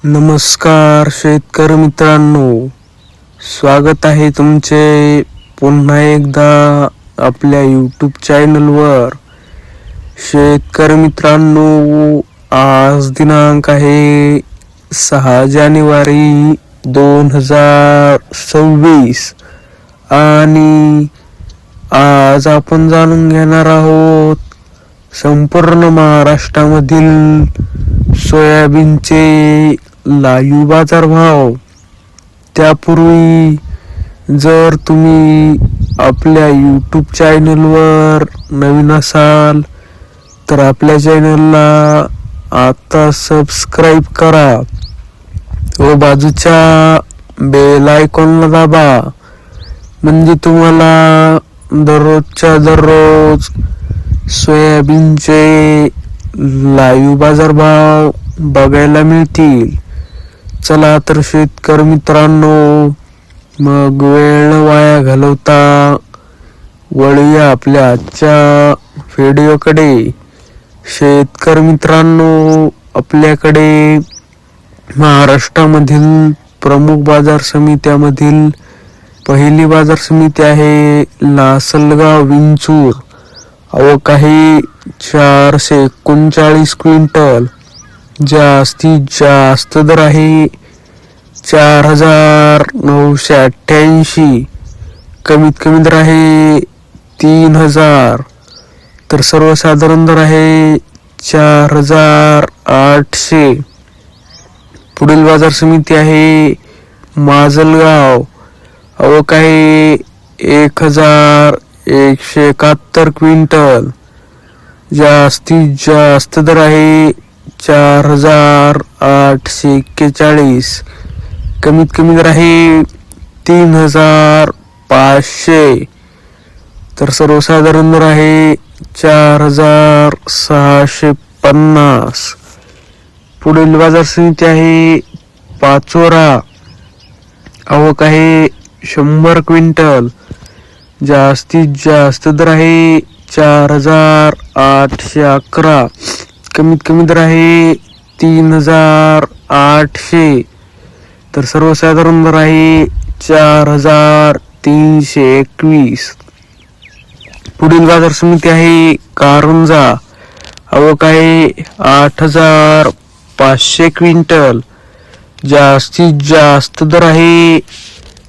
नमस्कार शेतकरी मित्रांनो, स्वागत आहे तुमचे पुन्हा एकदा आपल्या यूट्यूब चॅनलवर. शेतकरी मित्रांनो, आज दिनांक आहे 6 जानेवारी 2026 आणि आज आपण जाणून घेणार आहोत संपूर्ण महाराष्ट्रामधील सोयाबीनचे लाईव्ह बाजारभाव. त्यापूर्वी जर तुम्ही आपल्या यूट्यूब चॅनलवर नवीन असाल तर आपल्या चॅनलला आता सबस्क्राईब करा व बाजूच्या बेल आयकॉनला दाबा, म्हणजे तुम्हाला दररोजच्या दररोज सोयाबीनचे लाईव्ह बाजारभाव बघायला मिळतील. चला तर शेतकरी मित्रांनो, मग वेळ वाया घालवता वळूया आपल्या आजच्या व्हिडिओकडे. शेतकरी मित्रांनो, आपल्याकडे महाराष्ट्रामधील प्रमुख बाजार समित्यामधील पहिली बाजार समिती आहे लासलगाव विंचूर. आवक आहे 439 क्विंटल. जास्तीत जास्त दर आहे 4,988. कमीत कमी दर आहे 3,000. तर सर्वसाधारण दर आहे 4,800. पुढील बाजार समिती आहे माजलगाव. आवक आहे 1,171 क्विंटल. जास्तीत जास्त दर आहे 4,841. कमीत कमी दर आहे 3,500. तर सर्वसाधारण दर आहे 4,650. पुढील बाजार समिती आहे पाचोरा. आवक आहे 100 क्विंटल. जास्तीत जास्त दर आहे 4,811. कमीत कमी दर आहे 3,800. तर सर्वसाधारण दर आहे 4,321. पुढील बाजार समिती आहे कारंजा. आवक आहे 8,500 क्विंटल. जास्तीत जास्त दर आहे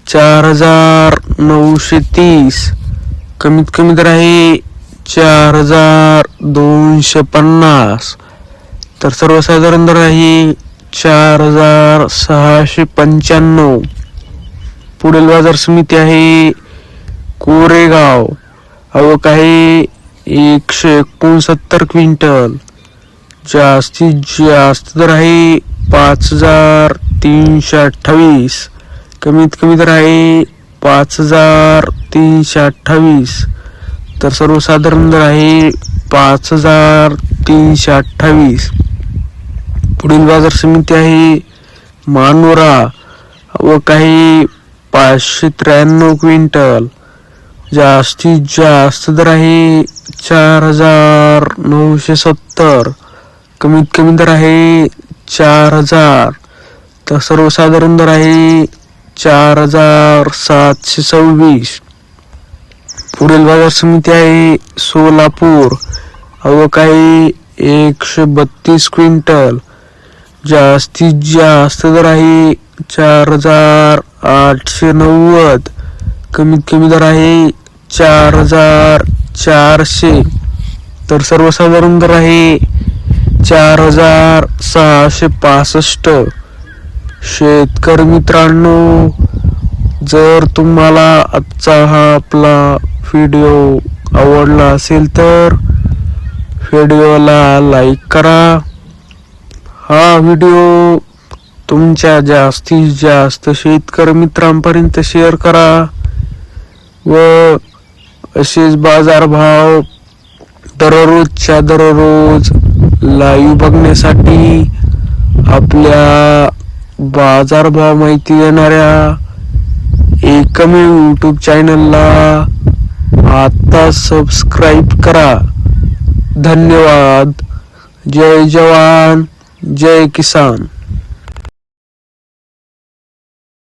4,930. कमीत कमी दर आहे 4,250. तर सर्वसाधारण दर आहे 4,695. पुढील बाजार समिती आहे कोरेगाव. आवक आहे 169 क्विंटल. जास्तीत जास्त दर आहे 5,328. कमीत कमी दर आहे 5,328. तर सर्वसाधारण दर आहे 5,328. पुढील बाजार समिती आहे मानोरा. आवक आहे 593 क्विंटल. जास्तीत जास्त दर आहे 4,970. कमीत कमी दर आहे 4,000. तर सर्वसाधारण दर आहे 4,726. पुढील बाजार समिती आहे सोलापूर. आवक आहे 132 क्विंटल. जास्तीत जास्त दर आहे 4,890. कमीत कमी दर आहे 4,400. तर सर्वसाधारण दर आहे 4,665. शेतकरी मित्रांनो, जर तुम्हाला आजचा हा आपला व्हिडिओ आवडला असेल तर व्हिडिओला लाईक करा. हा व्हिडिओ तुमच्या जास्तीत जास्त शेतकरी मित्रांपर्यंत शेअर करा व असेच बाजारभाव दररोजच्या दररोज लाईव्ह बघण्यासाठी आपल्या बाजारभाव माहिती देणाऱ्या एकमेव यूट्यूब चॅनलला आता सबस्क्राईब करा. धन्यवाद. जय जवान जय किसान.